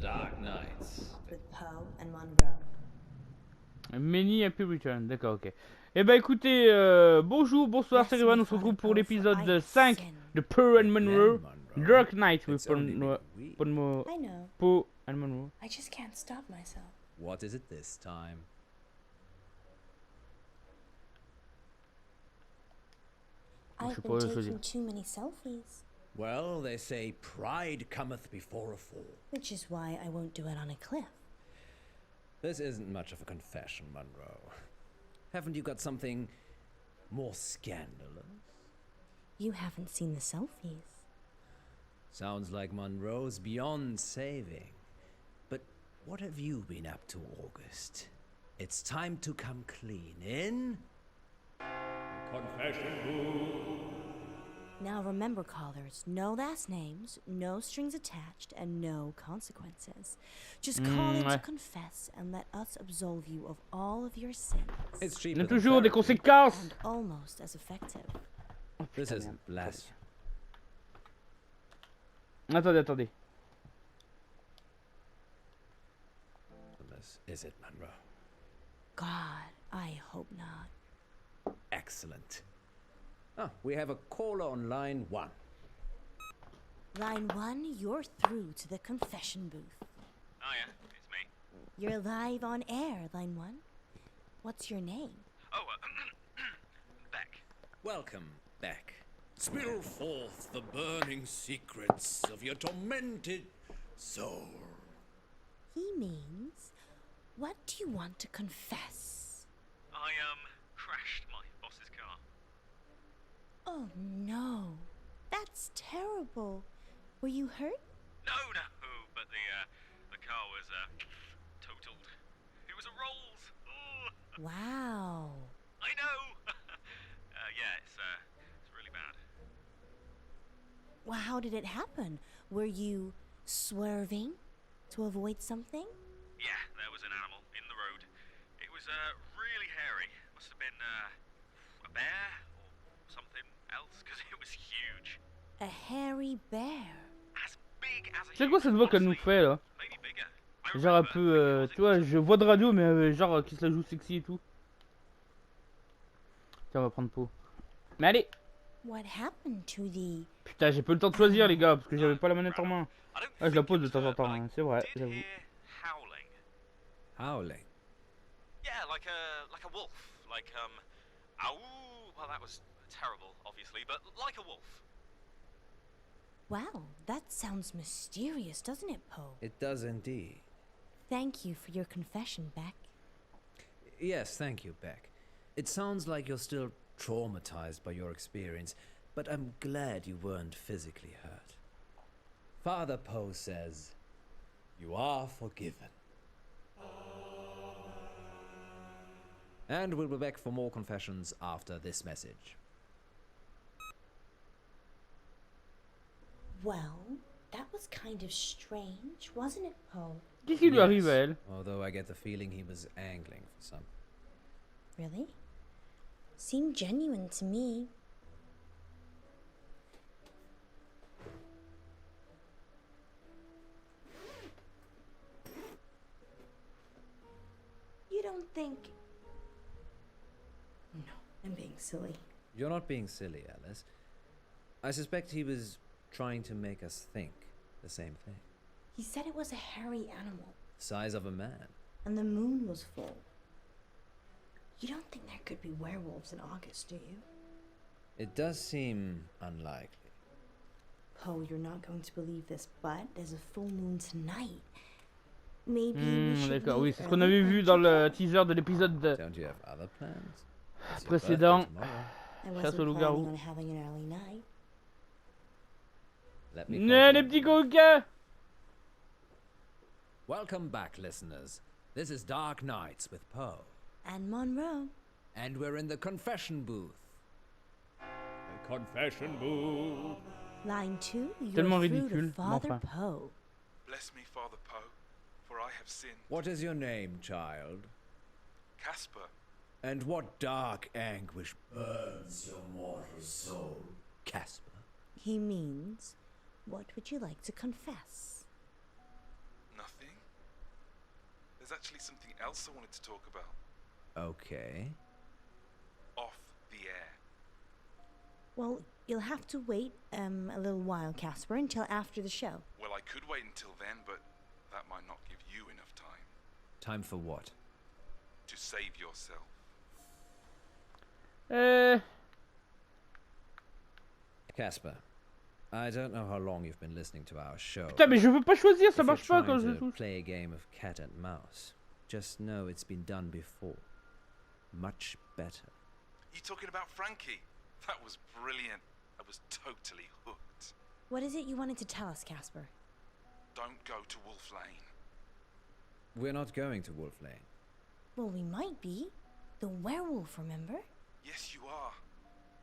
Dark Nights. With Poe and Munro. Many Happy Return, d'accord, ok. Eh ben écoutez, bonjour, bonsoir, c'est Rivan, on se retrouve pour l'épisode 5 de Poe And Munro, Dark Night with Poe And Munro. I just can't stop myself. What is it this time? I've been taking too many selfies. Well, they say pride cometh before a fall. Which is why I won't do it on a cliff. This isn't much of a confession, Munro. Haven't you got something more scandalous? You haven't seen the selfies. Sounds like Munro's beyond saving. But what have you been up to, August? It's time to come clean in. Confession booth. Now remember, callers, no last names, no strings attached, and no consequences. Just call in to confess and let us absolve you of all of your sins. It's Il y a toujours des conséquences. And almost as effective. This isn't blasphemy. Attendez. Is it, Munro? God, I hope not. Excellent. Oh, we have a caller on line 1. Line 1, you're through to the confession booth. Oh yeah, it's me. You're live on air, Line 1. What's your name? Oh, Beck. Welcome, Beck. Spill forth the burning secrets of your tormented soul. He means, what do you want to confess? I, crashed my boss's car. Oh no, that's terrible. Were you hurt? No, but the car was, totaled. It was a Rolls. Ugh. Wow. I know. Yeah, it's really bad. Well, how did it happen? Were you swerving to avoid something? Yeah, there was an animal in the road. It was, really hairy. Must have been, a bear or something else, because it was huge. A hairy bear. As big as a C'est quoi cette voix qu'elle nous fait là? Maybe bigger. Genre un peu, tu vois, je vois de radio mais genre qui se la joue sexy et tout. Tiens, on va prendre Poe. Mais allez! What happened to the... Putain, j'ai pas le temps de choisir les gars, parce que j'avais pas la manette en main. Ah, je la pose de temps en temps, hein, c'est vrai, j'avoue. Howling. Howling? Yeah, like a wolf. Like, ow, well that was terrible, obviously, but like a wolf. Wow, that sounds mysterious, doesn't it, Poe? It does indeed. Thank you for your confession, Beck. Yes, thank you, Beck. It sounds like you're still traumatized by your experience, but I'm glad you weren't physically hurt. Father Poe says, you are forgiven. And we'll be back for more confessions after this message. Well, that was kind of strange, wasn't it, Poe? Qu'est-ce qui lui arrive à elle? Although I get the feeling he was angling for some. Really? Seemed genuine to me. You don't think... No, I'm being silly. You're not being silly, Alice. I suspect he was trying to make us think the same thing. He said it was a hairy animal. Size of a man. And the moon was full. You don't think there could be werewolves in August, do you? It does seem unlikely. Poe, you're not going to believe this, but there's a full moon tonight. Maybe we should D'accord, oui, leave c'est ce qu'on early avait for vu dans today. le teaser de l'épisode Don't you have other plans? It's your précédent. birthday tomorrow. I Chasse wasn't au Loup planning Garou. on having an early night. Let me Non, les confirm. petits coquins! Welcome back, listeners. This is Dark Nights with Poe. And Munro. And we're in the confession booth. The confession booth. Line 2, you're Tellement through ridicule, to Father enfin. Poe. Bless me, Father Poe, for I have sinned. What is your name, child? Casper, And what dark anguish burns your mortal soul, Casper? He means, what would you like to confess? Nothing? There's actually something else I wanted to talk about. Okay. Off the air. Well, you'll have to wait a little while, Casper, until after the show. Well, I could wait until then, but that might not give you enough time. Time for what? To save yourself. Casper, I don't know how long you've been listening to our show. Putain, mais je veux pas choisir, ça If marche you're pas quand trying je to touche. play a game of cat and mouse, just know it's been done before. Much better. You talking about Frankie? That was brilliant. I was totally hooked. What is it you wanted to tell us, Casper? Don't go to Wolf Lane. We're not going to Wolf Lane. Well, we might be. The werewolf, remember? Yes, you are.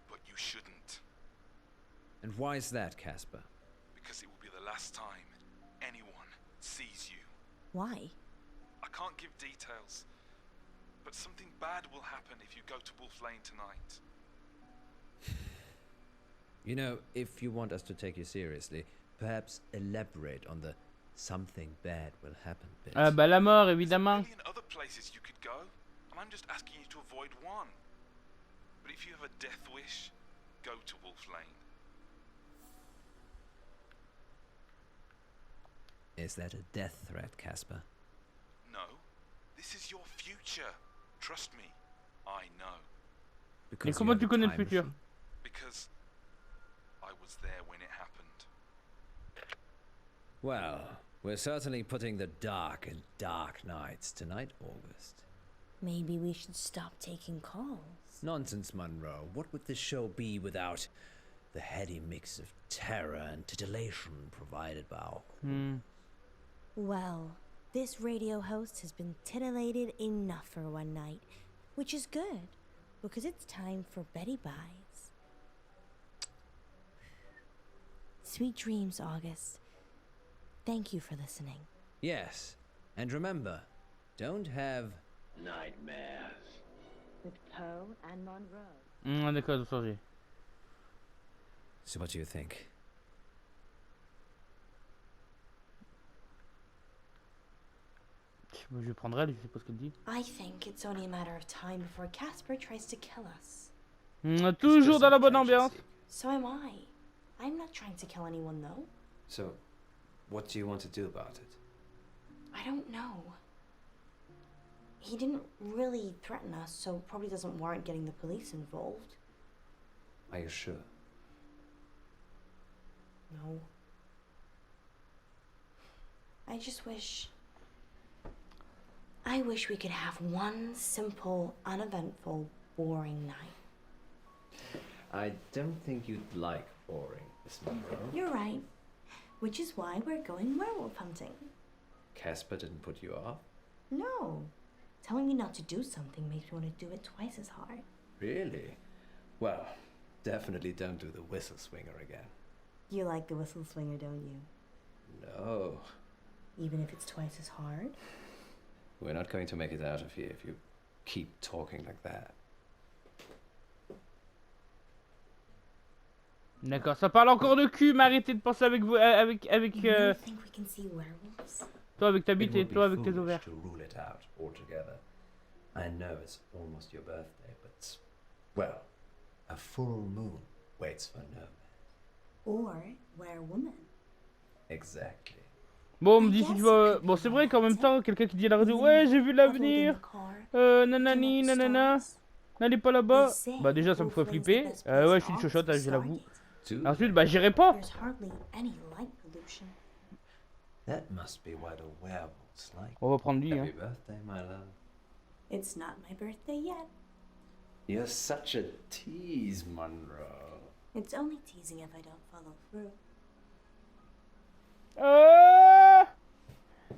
But you shouldn't. And why is that, Casper? Because it will be the last time anyone sees you. Why? I can't give details. But something bad will happen if you go to Wolf Lane tonight. You know, if you want us to take you seriously, perhaps elaborate on the something bad will happen bit. Ah bah la mort, There's a évidemment. million other places you could go, and I'm just asking you to avoid one. But if you have a death wish, go to Wolf Lane. Is that a death threat, Casper? No, this is your future. Trust me, I know. Mais Because you comment have tu a connais le time futur? machine? Because I was there when it happened. Well, we're certainly putting the dark in dark nights tonight, August. Maybe we should stop taking calls. Nonsense, Munro. What would this show be without the heady mix of terror and titillation provided by our Hmm. Well, this radio host has been titillated enough for one night, which is good, because it's time for Betty Buys. Sweet dreams, August. Thank you for listening. Yes, and remember, don't have nightmares. With Poe and Munro. D'accord, j'ai changé. So what do you think? Je vais prendre elle, je sais pas ce qu'elle dit. I think it's only a matter of time before Casper tries to kill us. Toujours dans la bonne ambiance. So am I. I'm not trying to kill anyone, though. So, what do you want to do about it? I don't know. He didn't really threaten us, so probably doesn't warrant getting the police involved. Are you sure? No. I just wish... I wish we could have one simple, uneventful, boring night. I don't think you'd like boring, Miss Munro. You're right. Which is why we're going werewolf hunting. Casper didn't put you off? No. Telling me not to do something makes me want to do it twice as hard. Really? Well, definitely don't do the whistle swinger again. You like the whistle swinger, don't you? No. Even if it's twice as hard? We're not going to make it out of here if you keep talking like that. D'accord, ça parle encore de cul, mais arrêtez de penser avec vous, avec You think we can see werewolves? toi avec ta It bite would et be toi avec tes foolish ovaires. to rule it out altogether. I know it's almost your birthday, but, well, a full moon waits for no man. Or werewoman? Exactly. Bon, on me dit si tu vas... Bon, c'est vrai qu'en même temps, quelqu'un qui dit à la radio, ouais, j'ai vu l'avenir, nanani, nanana, n'allez pas là-bas. Bah déjà, ça me ferait flipper. Ouais, je suis une chochotte, je l'avoue. Ensuite, bah j'irai pas. There's hardly any light pollution. That must be what a werewolf's like. On va prendre lui, hein. Happy birthday, my love. It's not my birthday yet. You're such a tease, Munro. It's only teasing if I don't follow through.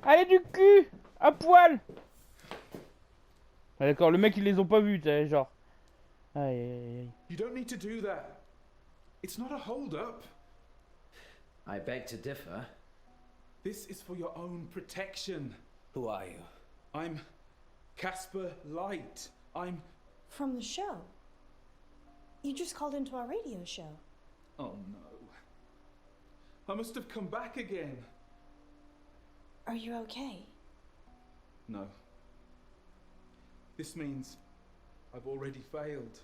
Allez du cul, à poil. Ah, d'accord, le mec ils les ont pas vus, t'sais, genre. Aïe aïe aïe. You don't need to do that. It's not a hold-up. I beg to differ. This is for your own protection. Who are you? I'm Casper Light. I'm... From the show. You just called into our radio show. Oh no. I must have come back again. Are you okay? No. This means I've already failed.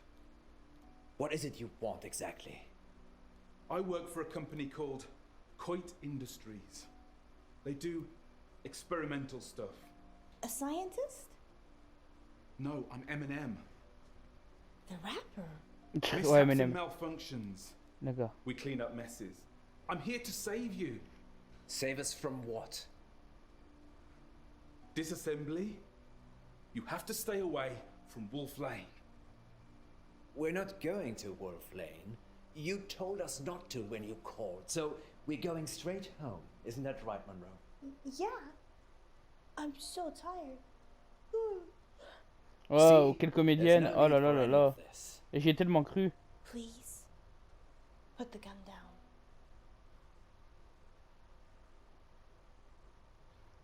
What is it you want exactly? I work for a company called Coit Industries. They do experimental stuff. A scientist? No, I'm Eminem. The rapper? Mishaps Ouais, and Eminem. malfunctions. D'accord. We clean up messes. I'm here to save you. Save us from what? Disassembly? You have to stay away from Wolf Lane. We're not going to Wolf Lane. You told us not to when you called, so we're going straight home. Isn't that right, Munro? Yeah. I'm so tired. Wow, See, quelle there's comédienne. no Oh là need là for là any là. of this. Et j'y ai tellement cru. Please, put the gun down.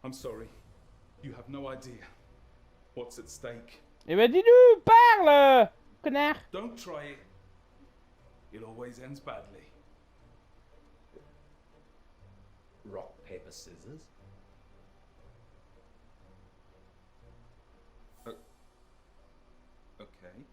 I'm sorry. You have no idea what's at stake. Eh ben dis-nous, parle, connard. Don't try it. It always ends badly. Rock, paper, scissors? Okay.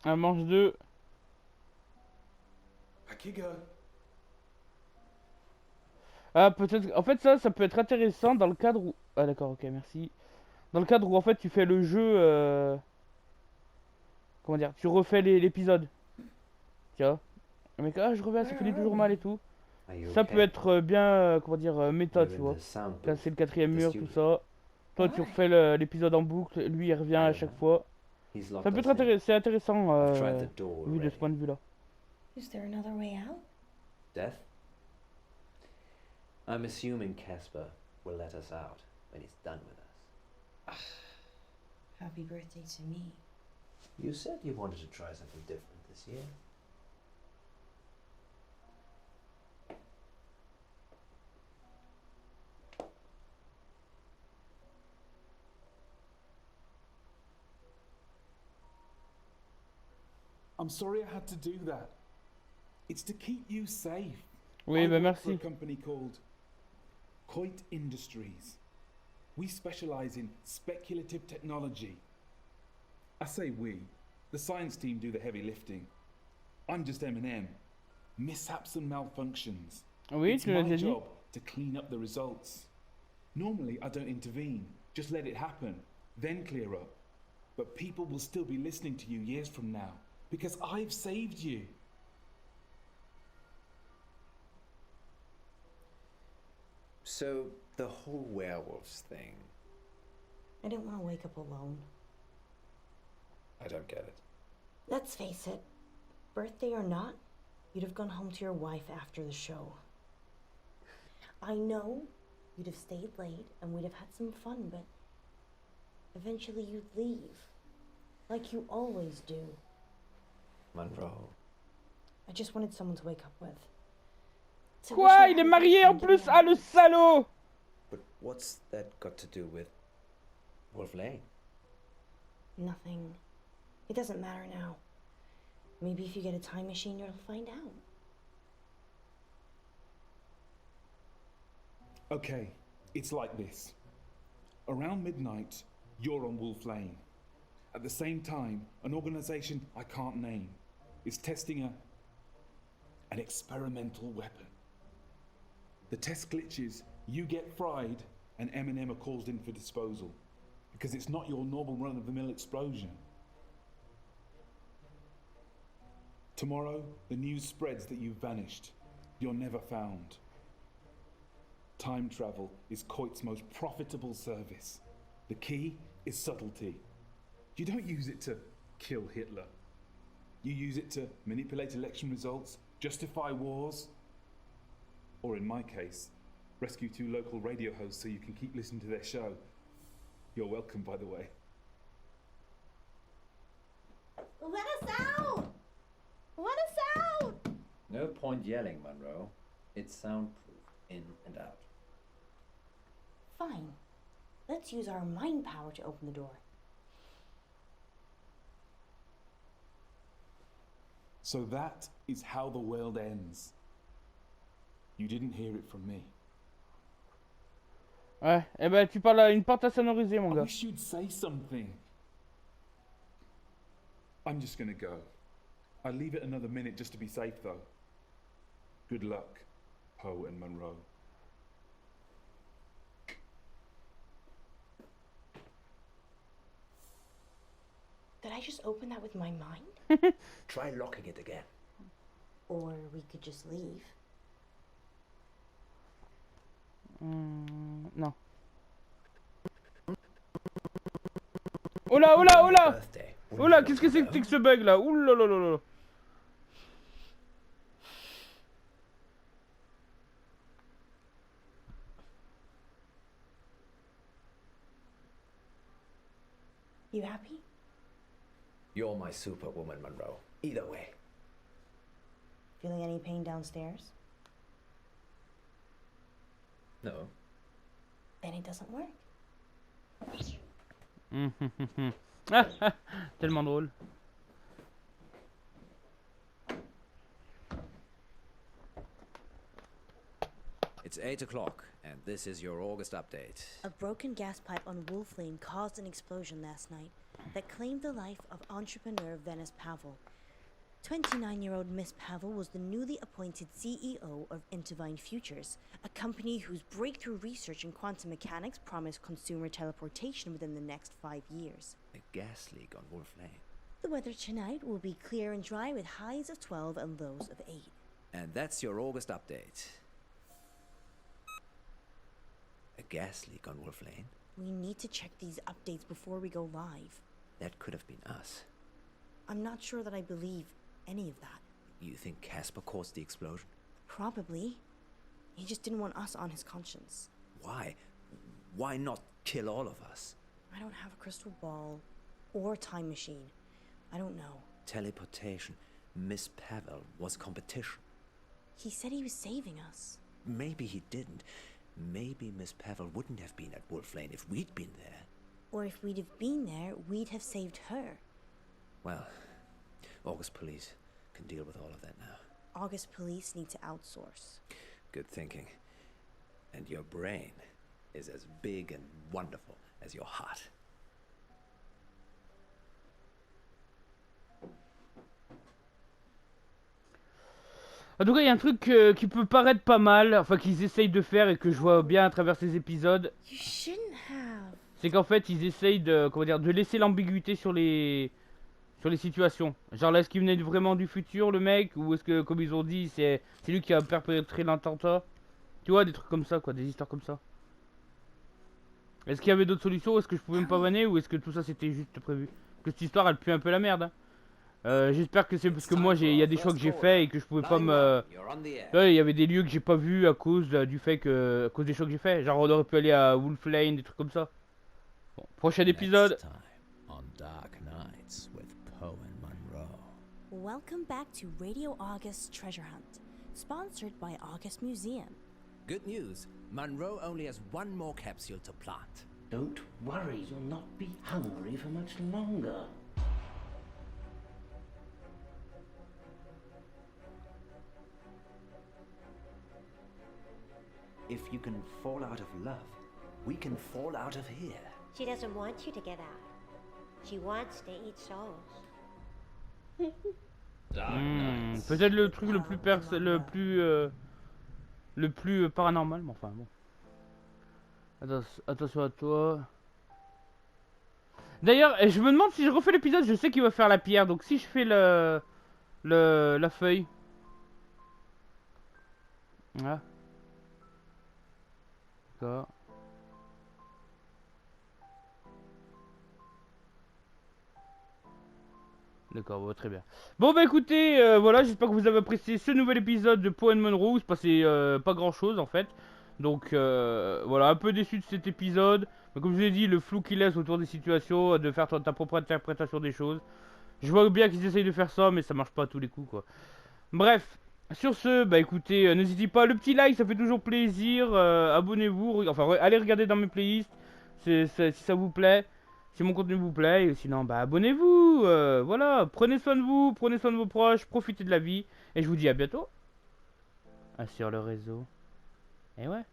Un manche 2. Back you go. Ah, peut-être. En fait, ça peut être intéressant dans le cadre où. Ah, d'accord, ok, merci. Dans le cadre où en fait tu fais le jeu. Comment dire? Tu refais l'épisode. Tu vois? Le mec, ah, je reviens, ça finit toujours mal et tout. Ça peut être bien, comment dire, méta, tu vois. Casser le quatrième mur, tout ça. Toi, tu refais l'épisode en boucle, lui il revient à chaque fois. Ça peut être c'est intéressant, vu de ce point de vue-là. Is there another way out? Death? I'm assuming Casper will let us out when he's done with us. Happy birthday to me. You said you wanted to try something different this year. I'm sorry I had to do that. It's to keep you safe. Oui, I bah work for a merci. company called Coit Industries. We specialize in speculative technology. I say we. The science team do the heavy lifting. I'm just M&M. Mishaps and malfunctions. Oui, It's tu l'as my déjà dit. job to clean up the results. Normally, I don't intervene. Just let it happen, then clear up. But people will still be listening to you years from now because I've saved you. So, the whole werewolves thing, I didn't want to wake up alone. I don't get it. Let's face it, birthday or not, you'd have gone home to your wife after the show. I know you'd have stayed late and we'd have had some fun, but eventually you'd leave. Like you always do. Munro. I just wanted someone to wake up with. To wish Quoi? I Il est hadn't marié en been plus? doing Ah, le this. salaud! But what's that got to do with Wolf Lane? Nothing. It doesn't matter now. Maybe if you get a time machine, you'll find out. Okay, it's like this. Around midnight, you're on Wolf Lane. At the same time, an organization I can't name is testing an experimental weapon. The test glitches, you get fried, and M&M are called in for disposal. Because it's not your normal run-of-the-mill explosion. Tomorrow, the news spreads that you've vanished. You're never found. Time travel is Coit's most profitable service. The key is subtlety. You don't use it to kill Hitler. You use it to manipulate election results, justify wars, or in my case, rescue 2 local radio hosts so you can keep listening to their show. You're welcome, by the way. Let us out! Let us out! No point yelling, Munro. It's soundproof, in and out. Fine. Let's use our mind power to open the door. So that is how the world ends. You didn't hear it from me. Ouais, eh ben tu parles à une porte à sonoriser, mon I gars. wish you'd say something. I'm just gonna go. I'll leave it another minute just to be safe, though. Good luck, Poe and Munro. Did I just open that with my mind? Try locking it again. Or we could just leave. Non. Oh là, oh là, oh là! Birthday. Oh là, qu'est-ce que c'est que ce bug là? Ouh là là là là. You happy? You're my superwoman, Munro. Either way. Feeling any pain downstairs? No. Then it doesn't work. Ah, ah, tellement drôle. It's 8 o'clock, and this is your August update. A broken gas pipe on Wolf Lane caused an explosion last night that claimed the life of entrepreneur Venice Pavel. 29-year-old Miss Pavel was the newly appointed CEO of Intervine Futures, a company whose breakthrough research in quantum mechanics promised consumer teleportation within the next 5 years. A gas leak on Wolf Lane. The weather tonight will be clear and dry with highs of 12 and lows of 8. And that's your August update. A gas leak on Wolf Lane? We need to check these updates before we go live. That could have been us. I'm not sure that I believe any of that. You think Casper caused the explosion? Probably. He just didn't want us on his conscience. Why? Why not kill all of us? I don't have a crystal ball or time machine. I don't know. Teleportation. Miss Pavel was competition. He said he was saving us. Maybe he didn't. Maybe Miss Pavel wouldn't have been at Wolf Lane if we'd been there. Or if we'd have been there, we'd have saved her. Well, August police can deal with all of that now. August police need to outsource. Good thinking. And your brain is as big and wonderful as your heart. En tout cas, il y a un truc qui peut paraître pas mal, enfin qu'ils essayent de faire et que je vois bien à travers ces épisodes. You shouldn't have. C'est qu'en fait, ils essayent de, comment dire, de laisser l'ambiguïté sur les situations. Genre là, est-ce qu'il venait vraiment du futur, le mec, ou est-ce que, comme ils ont dit, c'est lui qui a perpétré l'attentat? Tu vois, des trucs comme ça, quoi, des histoires comme ça. Est-ce qu'il y avait d'autres solutions? Est-ce que je pouvais me pavaner, ou est-ce que tout ça c'était juste prévu? Que cette histoire, elle pue un peu la merde. Hein. J'espère que c'est parce que moi, il y a des choix que j'ai faits et que je pouvais pas me... Ouais, il y avait des lieux que j'ai pas vus à cause du fait que... À cause des choix que j'ai faits. Genre, on aurait pu aller à Wolf Lane, des trucs comme ça. Bon, prochain épisode. Poe and Munro. Welcome back to Radio August Treasure Hunt, sponsored by August Museum. Good news. Munro only has one more capsule to plant. Don't worry, you'll not be hungry for much longer. If you can fall out of love, we can fall out of here. She doesn't want you to get out. She wants to eat souls. Peut-être le truc le plus paranormal, mais enfin bon. Attention à toi. D'ailleurs, je me demande si je refais l'épisode, je sais qu'il va faire la pierre, donc si je fais la feuille. Voilà. D'accord. D'accord, bon, très bien. Bon bah écoutez, voilà, j'espère que vous avez apprécié ce nouvel épisode de Poe And Munro, où il se passait pas grand chose en fait. Donc voilà, un peu déçu de cet épisode. Mais comme je vous ai dit, le flou qu'il laisse autour des situations, de faire ta propre interprétation des choses. Je vois bien qu'ils essayent de faire ça, mais ça marche pas à tous les coups, quoi. Bref, sur ce, bah écoutez, n'hésitez pas, le petit like, ça fait toujours plaisir. Abonnez-vous, enfin, allez regarder dans mes playlists si ça vous plaît, si mon contenu vous plaît. Et sinon, bah abonnez-vous, voilà. Prenez soin de vous, prenez soin de vos proches, profitez de la vie. Et je vous dis à bientôt sur le réseau. Et ouais.